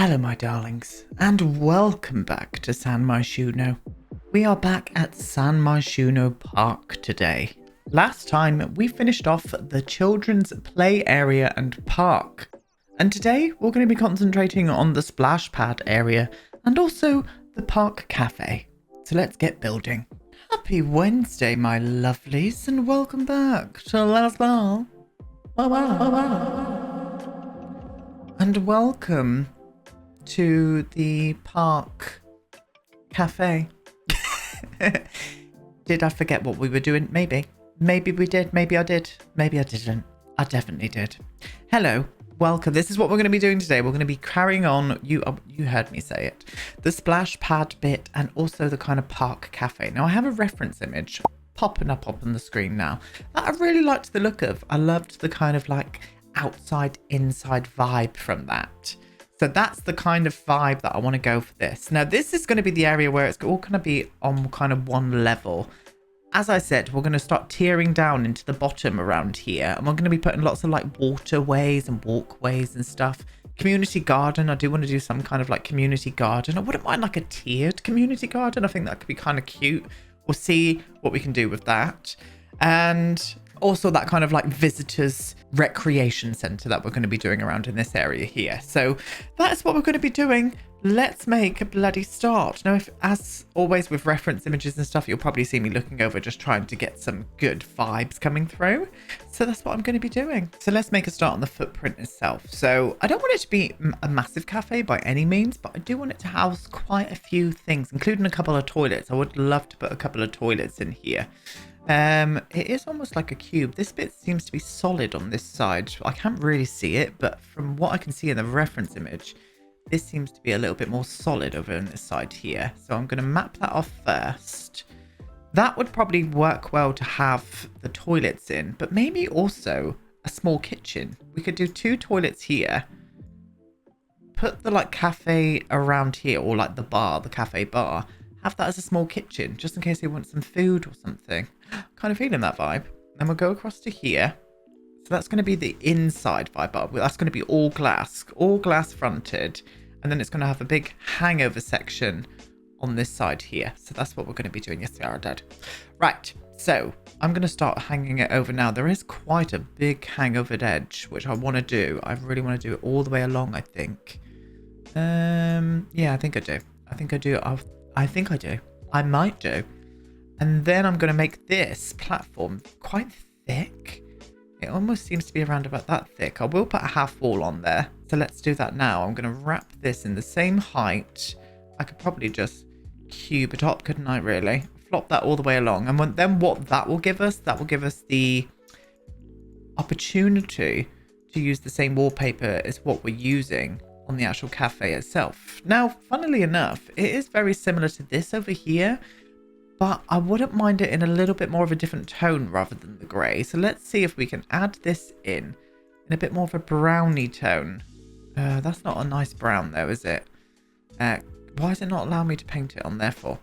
Hello my darlings, and welcome back to San Myshuno. We are back at San Myshuno Park today. Last time we finished off the children's play area and park. And today we're going to be concentrating on the splash pad area and also the park cafe. So let's get building. Happy Wednesday my lovelies, and welcome back to Last Ball. And welcome to the park cafe. Did I forget what we were doing? Maybe we did, maybe I did, maybe I didn't. I definitely did. Hello, welcome. This is what we're going to be doing today. We're going to be carrying on, you heard me say it, the splash pad bit and also the kind of park cafe. Now I have a reference image popping up on the screen now that I really liked the look of. I loved the kind of like outside inside vibe from that. So that's the kind of vibe that I want to go for this. Now, this is going to be the area where it's all going to be on kind of one level. As I said, we're going to start tearing down into the bottom around here. And we're going to be putting lots of like waterways and walkways and stuff. Community garden. I do want to do some kind of like community garden. I wouldn't mind like a tiered community garden. I think that could be kind of cute. We'll see what we can do with that. And also that kind of like visitors recreation center that we're going to be doing around in this area here. So that's what we're going to be doing. Let's make a bloody start. Now, if as always with reference images and stuff, you'll probably see me looking over just trying to get some good vibes coming through. So that's what I'm going to be doing. So let's make a start on the footprint itself. So I don't want it to be a massive cafe by any means, but I do want it to house quite a few things, including a couple of toilets. I would love to put a couple of toilets in here. It is almost like a cube. This bit seems to be solid on this side. I can't really see it, but from what I can see in the reference image, this seems to be a little bit more solid over on this side here. So I'm going to map that off first. That would probably work well to have the toilets in, but maybe also a small kitchen. We could do 2 toilets here. Put the like cafe around here, or like the bar, the cafe bar. Have that as a small kitchen, just in case they want some food or something. Kind of feeling that vibe. Then we'll go across to here. So that's going to be the inside vibe. That's going to be all glass fronted. And then it's going to have a big hangover section on this side here. So that's what we're going to be doing. Yes, we are dead. Right. So I'm going to start hanging it over now. There is quite a big hangover edge, which I want to do. I really want to do it all the way along, I think. Yeah, I think I do. I think I do. I might do. And then I'm going to make this platform quite thick. It almost seems to be around about that thick. I will put a half wall on there. So let's do that now. I'm going to wrap this in the same height. I could probably just cube it up, couldn't I, really? Flop that all the way along. And then what that will give us the opportunity to use the same wallpaper as what we're using on the actual cafe itself. Now, funnily enough, it is very similar to this over here, but I wouldn't mind it in a little bit more of a different tone rather than the grey. So let's see if we can add this in a bit more of a browny tone. That's not a nice brown though, is it? Why does it not allow me to paint it on there for?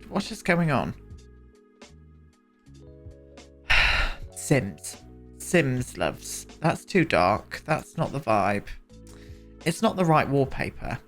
What's just going on? Sims loves. That's too dark. That's not the vibe. It's not the right wallpaper.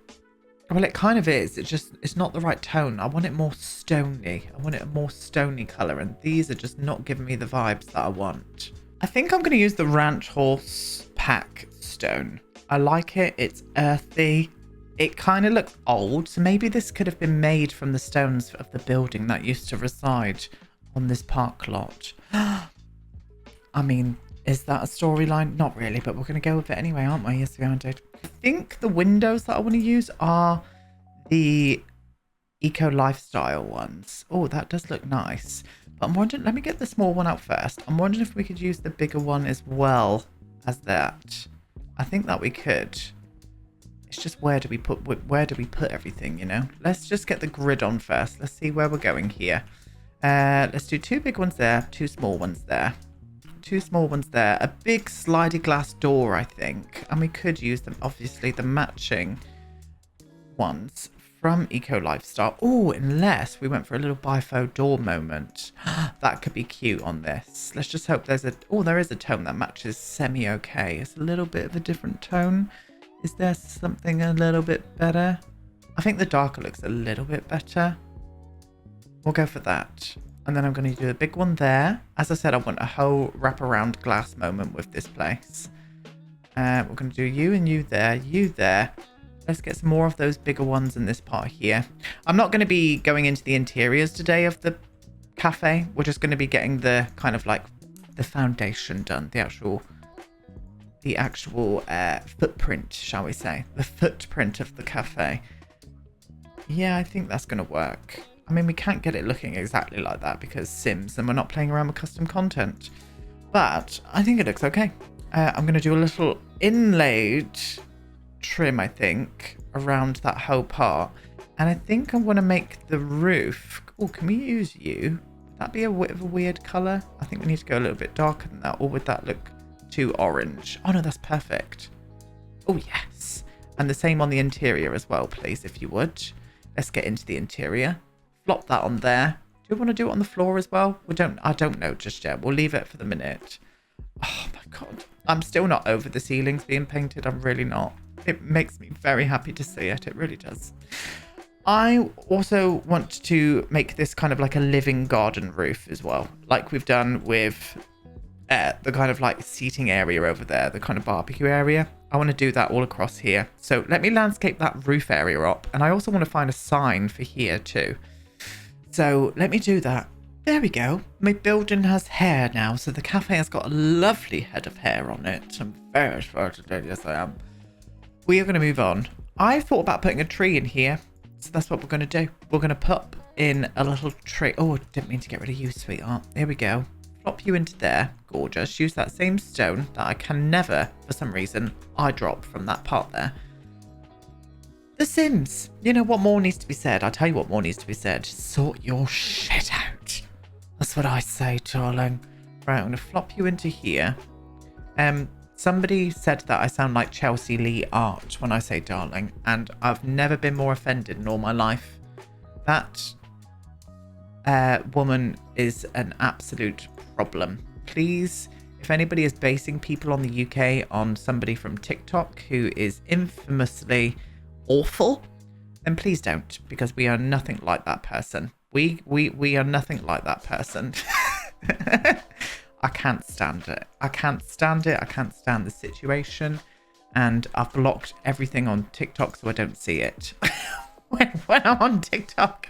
Well, it kind of is. It's not the right tone. I want it more stony. I want it a more stony colour, and these are just not giving me the vibes that I want. I think I'm going to use the Ranch Horse Pack stone. I like it. It's earthy. It kind of looks old, so maybe this could have been made from the stones of the building that used to reside on this park lot. I mean, is that a storyline? Not really, but we're going to go with it anyway, aren't we? Yes, we are, dude. I think the windows that I want to use are the eco lifestyle ones. Oh, that does look nice. But I'm wondering, let me get the small one out first. I'm wondering if we could use the bigger one as well as that. I think that we could. It's just where do we put everything, you know? Let's just get the grid on first. Let's see where we're going here. Let's do 2 big ones there, 2 small ones there. 2 small ones there, a big slidey glass door, I think, and we could use them, obviously the matching ones from Eco Lifestyle. Oh, unless we went for a little bifo door moment. That could be cute on this. Let's just hope there is a tone that matches semi okay. It's a little bit of a different tone. Is there something a little bit better? I think the darker looks a little bit better. We'll go for that. And then I'm going to do a big one there. As I said, I want a whole wraparound glass moment with this place. We're going to do you and you there, you there. Let's get some more of those bigger ones in this part here. I'm not going to be going into the interiors today of the cafe. We're just going to be getting the kind of like the foundation done. The actual footprint, shall we say. The footprint of the cafe. Yeah, I think that's going to work. I mean, we can't get it looking exactly like that because Sims and we're not playing around with custom content. But I think it looks okay. I'm going to do a little inlaid trim, I think, around that whole part. And I think I want to make the roof... Oh, can we use you? Would that be a bit of a weird colour? I think we need to go a little bit darker than that. Or would that look too orange? Oh, no, that's perfect. Oh, yes. And the same on the interior as well, please, if you would. Let's get into the interior. Flop that on there. Do we want to do it on the floor as well? I don't know just yet. We'll leave it for the minute. Oh my god. I'm still not over the ceilings being painted. I'm really not. It makes me very happy to see it. It really does. I also want to make this kind of like a living garden roof as well. Like we've done with the kind of like seating area over there. The kind of barbecue area. I want to do that all across here. So let me landscape that roof area up. And I also want to find a sign for here too. So let me do that. There we go. My building has hair now. So the cafe has got a lovely head of hair on it. I'm very excited. Yes, I am. We are going to move on. I thought about putting a tree in here. So that's what we're going to do. We're going to put in a little tree. Oh, I didn't mean to get rid of you, sweetheart. There we go. Flop you into there. Gorgeous. Use that same stone that I can never, for some reason, I drop from that part there. The Sims. You know what more needs to be said? I'll tell you what more needs to be said. Sort your shit out. That's what I say, darling. Right, I'm going to flop you into here. Somebody said that I sound like Chelsea Lee Art when I say darling, and I've never been more offended in all my life. That woman is an absolute problem. Please, if anybody is basing people on the UK on somebody from TikTok who is infamously awful, then please don't, because we are nothing like that person. We are nothing like that person. I can't stand it. I can't stand it. I can't stand the situation. And I've blocked everything on TikTok so I don't see it when I'm on TikTok,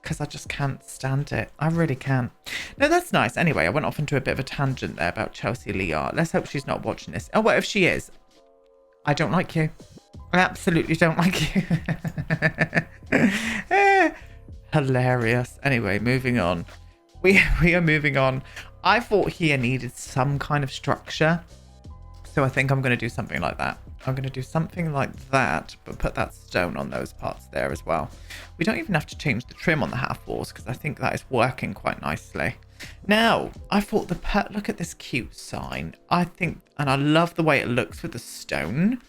because I just can't stand it. I really can't. No, that's nice. Anyway, I went off into a bit of a tangent there about Chelsea Lee Art. Let's hope she's not watching this. Oh, what if she is? I don't like you. I absolutely don't like you. Hilarious. Anyway, moving on. We are moving on. I thought here needed some kind of structure. So I think I'm going to do something like that. I'm going to do something like that, but put that stone on those parts there as well. We don't even have to change the trim on the half walls because I think that is working quite nicely. Now, I thought look at this cute sign. I think, and I love the way it looks with the stone.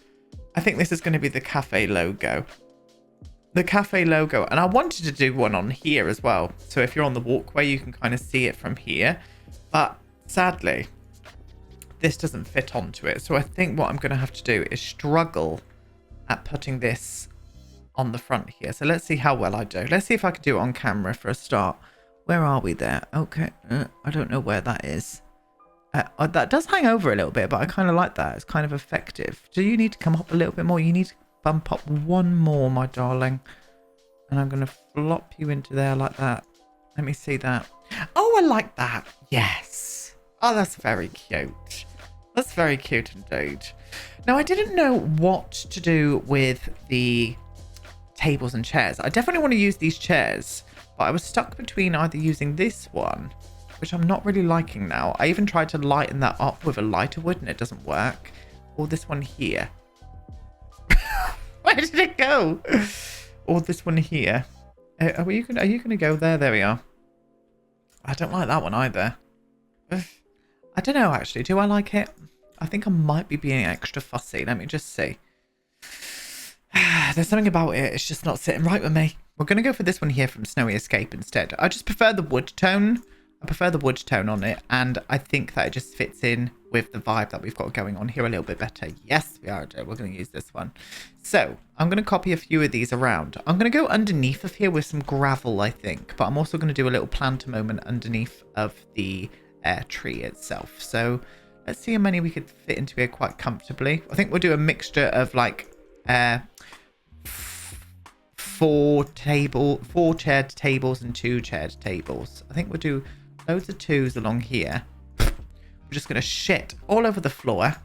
I think this is going to be the cafe logo. The cafe logo. And I wanted to do one on here as well. So if you're on the walkway, you can kind of see it from here. But sadly, this doesn't fit onto it. So I think what I'm going to have to do is struggle at putting this on the front here. So let's see how well I do. Let's see if I can do it on camera for a start. Where are we there? Okay. I don't know where that is. That does hang over a little bit, but I kind of like that. It's kind of effective. Do you need to come up a little bit more? You need to bump up one more, my darling. And I'm going to flop you into there like that. Let me see that. Oh, I like that. Yes. Oh, that's very cute. That's very cute indeed. Now, I didn't know what to do with the tables and chairs. I definitely want to use these chairs, but I was stuck between either using this one, which I'm not really liking now. I even tried to lighten that up with a lighter wood and it doesn't work. Or this one here. Where did it go? Or this one here. Are you gonna go there? There we are. I don't like that one either. I don't know, actually. Do I like it? I think I might be being extra fussy. Let me just see. There's something about it. It's just not sitting right with me. We're going to go for this one here from Snowy Escape instead. I just prefer the wood tone. I prefer the wood tone on it. And I think that it just fits in with the vibe that we've got going on here a little bit better. Yes, we are. We're going to use this one. So I'm going to copy a few of these around. I'm going to go underneath of here with some gravel, I think. But I'm also going to do a little planter moment underneath of the tree itself. So let's see how many we could fit into here quite comfortably. I think we'll do a mixture of like 4 chaired tables and 2 chaired tables. I think we'll do loads of 2s along here. We're just going to shit all over the floor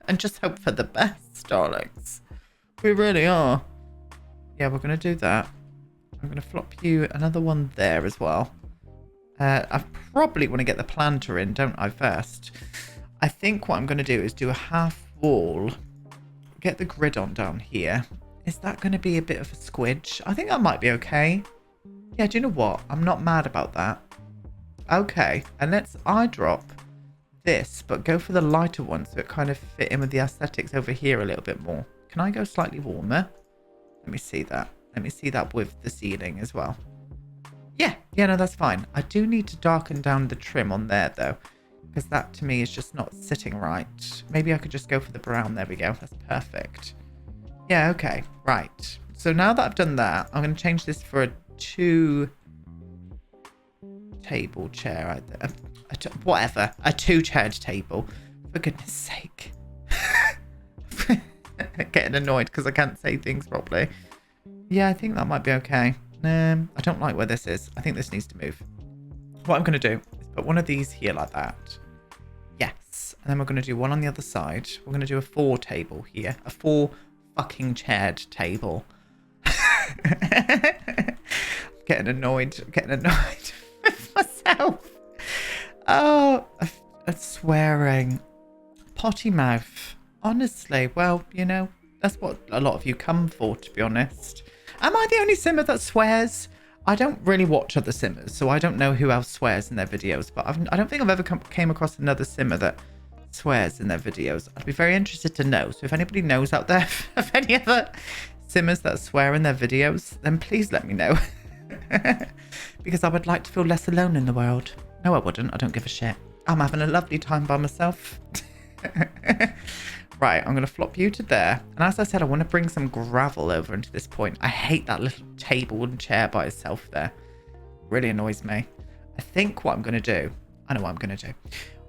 and just hope for the best, darlings. We really are. Yeah, we're going to do that. I'm going to flop you another one there as well. I probably want to get the planter in, don't I, first? I think what I'm going to do is do a half wall. Get the grid on down here. Is that going to be a bit of a squidge? I think that might be okay. Yeah, do you know what? I'm not mad about that. Okay, and let's eyedrop this, but go for the lighter one so it kind of fit in with the aesthetics over here a little bit more. Can I go slightly warmer? Let me see that. Let me see that with the ceiling as well. Yeah, no, that's fine. I do need to darken down the trim on there though, because that to me is just not sitting right. Maybe I could just go for the brown. There we go. That's perfect. Yeah, okay, right. So now that I've done that, I'm going to change this for a 2 table chair. Whatever, a 2-chaired table. For goodness sake. Getting annoyed because I can't say things properly. Yeah, I think that might be okay. I don't like where this is. I think this needs to move. What I'm going to do is put one of these here like that. Yes. And then we're going to do one on the other side. We're going to do a 4 table here. A 4 fucking chaired table. Getting annoyed with myself. Oh, I'm swearing. Potty mouth. Honestly, well, you know, that's what a lot of you come for, to be honest. Am I the only simmer that swears? I don't really watch other simmers, so I don't know who else swears in their videos, but I don't think I've ever came across another simmer that swears in their videos. I'd be very interested to know. So if anybody knows out there of any other simmers that swear in their videos, then please let me know. Because I would like to feel less alone in the world. No, I wouldn't. I don't give a shit. I'm having a lovely time by myself. Right, I'm going to flop you to there. And as I said, I want to bring some gravel over into this point. I hate that little table and chair by itself there. Really annoys me. I think what I'm going to do, I know what I'm going to do.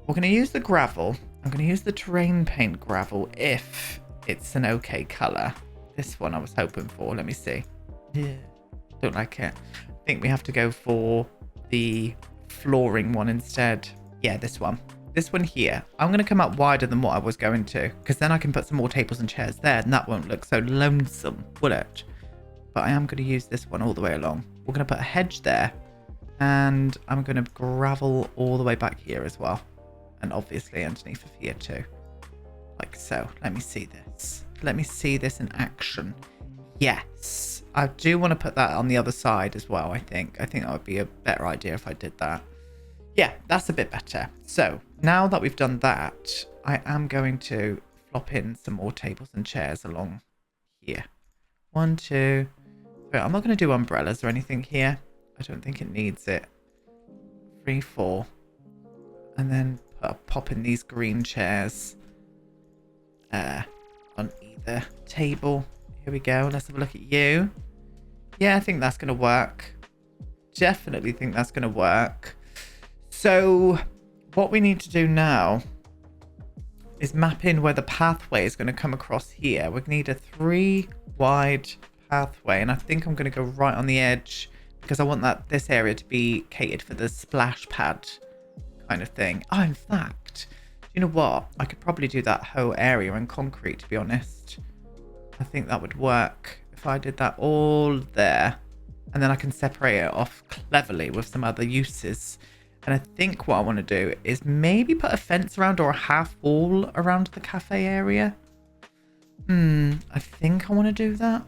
We're going to use the gravel. I'm going to use the terrain paint gravel if it's an okay colour. This one I was hoping for. Let me see. Yeah, don't like it. I think we have to go for the flooring one instead. Yeah, this one. This one here. I'm going to come up wider than what I was going to, because then I can put some more tables and chairs there, and that won't look so lonesome, will it? But I am going to use this one all the way along. We're going to put a hedge there, and I'm going to gravel all the way back here as well. And obviously underneath of here too. Like so. Let me see this. Let me see this in action. Yes. I do want to put that on the other side as well, I think. I think that would be a better idea if I did that. Yeah, that's a bit better. So now that we've done that, I am going to flop in some more tables and chairs along here. 1, 2, 3. I'm not going to do umbrellas or anything here. I don't think it needs it. 3, 4. And then pop in these green chairs on either table. Here we go. Let's have a look at you. Yeah, I think that's going to work. Definitely think that's going to work. So what we need to do now is map in where the pathway is going to come across here. We need a 3 wide pathway, and I think I'm going to go right on the edge because I want this area to be catered for the splash pad kind of thing. Oh, in fact, you know what? I could probably do that whole area in concrete, to be honest. I think that would work if I did that all there, and then I can separate it off cleverly with some other uses. And I think what I want to do is maybe put a fence around or a half wall around the cafe area. I think I want to do that.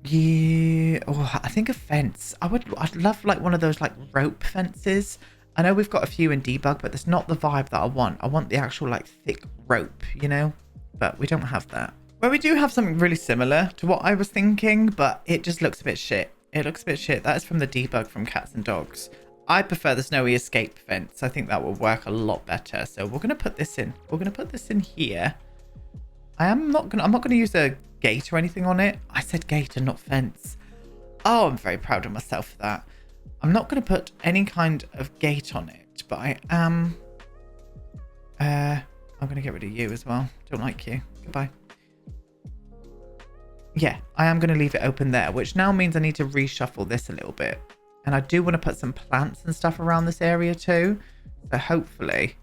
Yeah. Oh, I think a fence. I'd love like one of those like rope fences. I know we've got a few in debug, but that's not the vibe that I want. I want the actual like thick rope, you know, but we don't have that. Well, we do have something really similar to what I was thinking, but it just looks a bit shit. It looks a bit shit. That is from the debug from Cats and Dogs. I prefer the snowy escape fence. I think that will work a lot better. So we're going to put this in. We're going to put this in here. I'm not going to use a gate or anything on it. I said gate and not fence. Oh, I'm very proud of myself for that. I'm not going to put any kind of gate on it, but I am... I'm going to get rid of you as well. Don't like you. Goodbye. Yeah, I am going to leave it open there, which now means I need to reshuffle this a little bit. And I do want to put some plants and stuff around this area too. So hopefully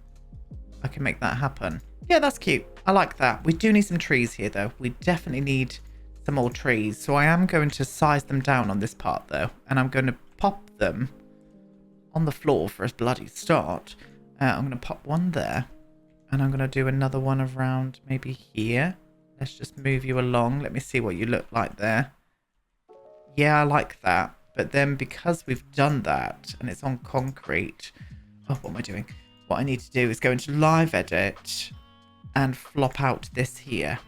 I can make that happen. Yeah, that's cute. I like that. We do need some trees here though. We definitely need some more trees. So I am going to size them down on this part though. And I'm going to pop them on the floor for a bloody start. I'm going to pop one there. And I'm going to do another one around maybe here. Let's just move you along. Let me see what you look like there. Yeah, I like that. But then because we've done that and it's on concrete. Oh, what am I doing? What I need to do is go into live edit and flop out this here.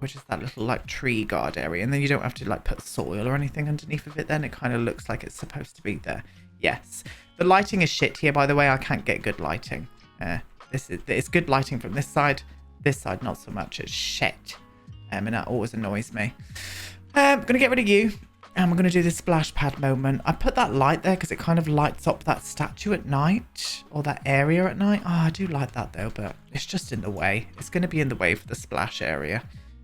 Which is that little like tree guard area. And then you don't have to like put soil or anything underneath of it then. It kind of looks like it's supposed to be there. Yes. The lighting is shit here, by the way. I can't get good lighting. It's good lighting from this side. This side, not so much. It's shit. And that always annoys me. I'm going to get rid of you. And we're going to do this splash pad moment. I put that light there because it kind of lights up that statue at night. Or that area at night. Oh, I do like that though, but it's just in the way. It's going to be in the way for the splash area.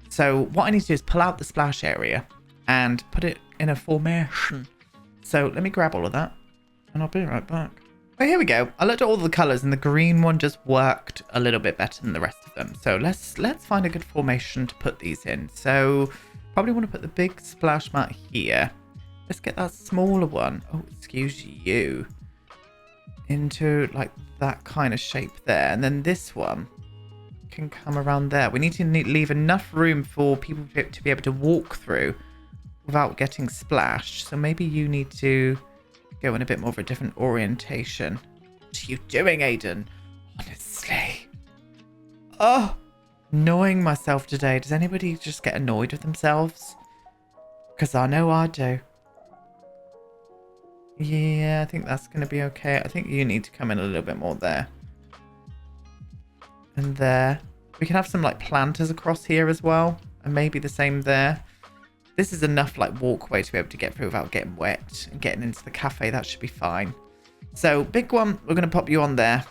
So what I need to do is pull out the splash area and put it in a formation. So let me grab all of that. And I'll be right back. Oh, here we go. I looked at all the colours and the green one just worked a little bit better than the rest of them. So let's find a good formation to put these in. So probably want to put the big splash mat here. Let's get that smaller one. Oh, excuse you. Into like that kind of shape there. And then this one can come around there. We need to leave enough room for people to be able to walk through without getting splashed. So maybe you need to go in a bit more of a different orientation. What are you doing, Aiden? Honestly. Oh, annoying myself today. Does anybody just get annoyed with themselves? Because I know I do. Yeah, I think that's going to be okay. I think you need to come in a little bit more there. And there. We can have some like planters across here as well. And maybe the same there. This is enough like walkway to be able to get through without getting wet and getting into the cafe. That should be fine. So big one, we're going to pop you on there.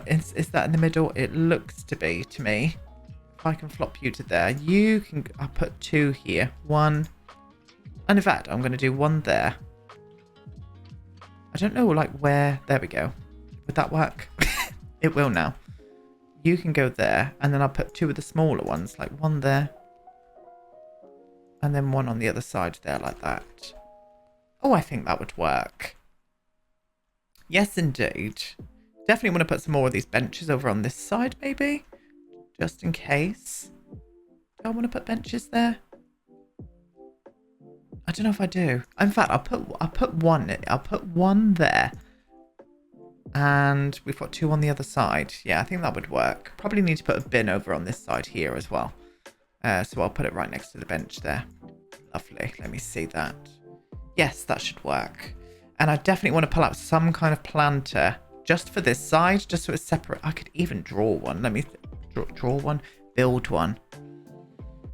Is that in the middle? It looks to be to me. If I can flop you to there, you can. I'll put two here. One. And in fact, I'm going to do one there. I don't know like where. There we go. Would that work? It will now. You can go there. And then I'll put two of the smaller ones. Like one there. And then one on the other side there like that. Oh, I think that would work. Yes, indeed. Definitely want to put some more of these benches over on this side, maybe. Just in case. Do I want to put benches there? I don't know if I do. In fact, I'll put one there. And we've got two on the other side. Yeah, I think that would work. Probably need to put a bin over on this side here as well. So I'll put it right next to the bench there. Lovely. Let me see that. Yes, that should work. And I definitely want to pull out some kind of planter just for this side, just so it's separate. I could even draw one. Let me draw one, build one.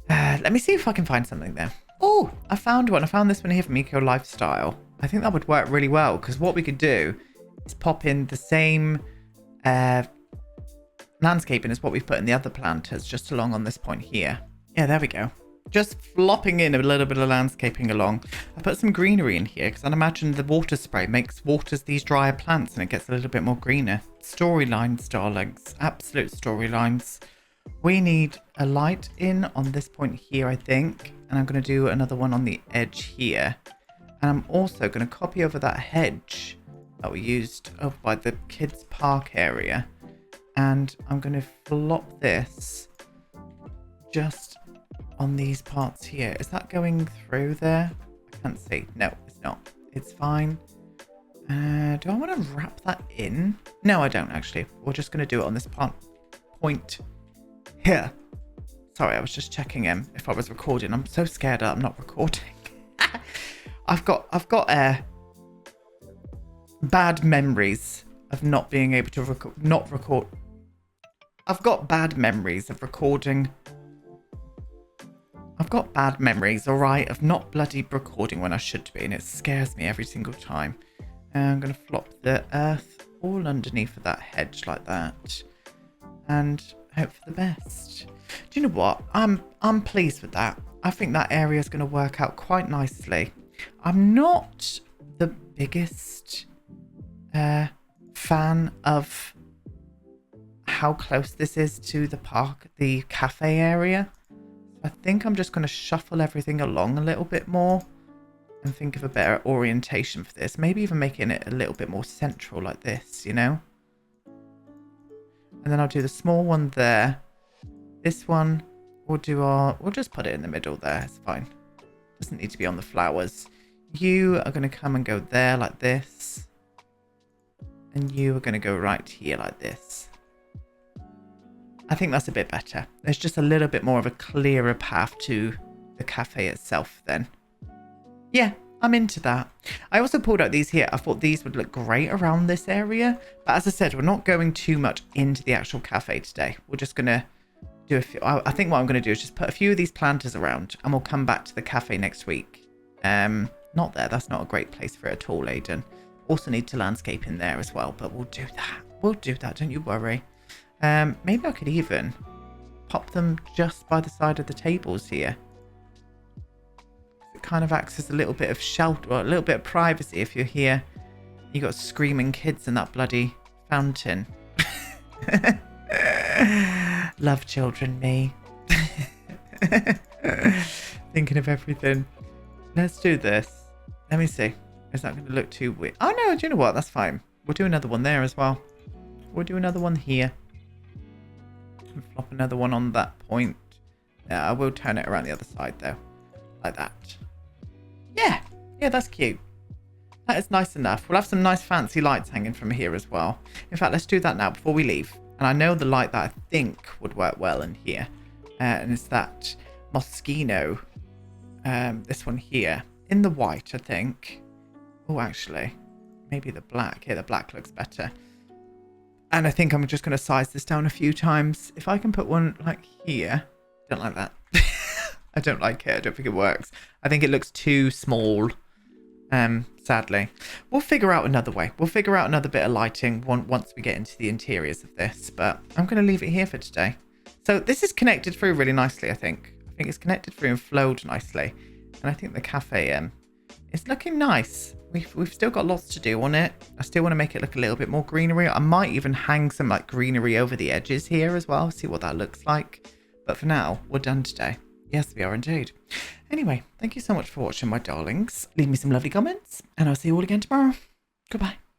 Let me see if I can find something there. Oh, I found one. I found this one here from Eco Lifestyle. I think that would work really well because what we could do is pop in the same landscaping as what we've put in the other planters just along on this point here. Yeah, there we go. Just flopping in a little bit of landscaping along. I put some greenery in here because I'd imagine the water spray waters these drier plants and it gets a little bit more greener. Storylines, darlings. Absolute storylines. We need a light in on this point here, I think. And I'm going to do another one on the edge here. And I'm also going to copy over that hedge that we used over by the kids' park area. And I'm going to flop this just on these parts here. Is that going through there? I can't see. No, it's not. It's fine. Do I want to wrap that in? No, I don't actually. We're just going to do it on this point here. Sorry, I was just checking if I was recording. I'm so scared that I'm not recording. I've got bad memories of not being able to not record. I've got bad memories of recording. I've got bad memories, all right, of not bloody recording when I should be, and it scares me every single time. I'm going to flop the earth all underneath of that hedge like that, and hope for the best. Do you know what? I'm pleased with that. I think that area is going to work out quite nicely. I'm not the biggest fan of how close this is to the park, the cafe area. I think I'm just going to shuffle everything along a little bit more and think of a better orientation for this. Maybe even making it a little bit more central like this, you know? And then I'll do the small one there. This one, we'll just put it in the middle there. It's fine. Doesn't need to be on the flowers. You are going to come and go there like this. And you are going to go right here like this. I think that's a bit better. There's just a little bit more of a clearer path to the cafe itself then. Yeah, I'm into that. I also pulled out these here. I thought these would look great around this area. But as I said, we're not going too much into the actual cafe today. We're just going to do a few. I think what I'm going to do is just put a few of these planters around and we'll come back to the cafe next week. Not there. That's not a great place for it at all, Aiden. Also need to landscape in there as well, but we'll do that. We'll do that. Don't you worry. Maybe I could even pop them just by the side of the tables here. It kind of acts as a little bit of shelter, or a little bit of privacy if you're here. You got screaming kids in that bloody fountain. Love children, me. Thinking of everything. Let's do this. Let me see. Is that going to look too weird? Oh no, do you know what? That's fine. We'll do another one there as well. We'll do another one here. And flop another one on that point. Yeah, I will turn it around the other side though. Like that. Yeah. Yeah, that's cute. That is nice enough. We'll have some nice fancy lights hanging from here as well. In fact, let's do that now before we leave. And I know the light that I think would work well in here. And it's that Moschino. This one here. In the white, I think. Oh, actually. Maybe the black. Yeah, the black looks better. And I think I'm just going to size this down a few times. If I can put one like here. Don't like that. I don't like it. I don't think it works. I think it looks too small. Sadly. We'll figure out another way. We'll figure out another bit of lighting once we get into the interiors of this. But I'm going to leave it here for today. So this is connected through really nicely, I think. I think it's connected through and flowed nicely. And I think the cafe is looking nice. We've still got lots to do on it. I still want to make it look a little bit more greenery. I might even hang some like greenery over the edges here as well. See what that looks like. But for now, we're done today. Yes, we are indeed. Anyway, thank you so much for watching, my darlings. Leave me some lovely comments and I'll see you all again tomorrow. Goodbye.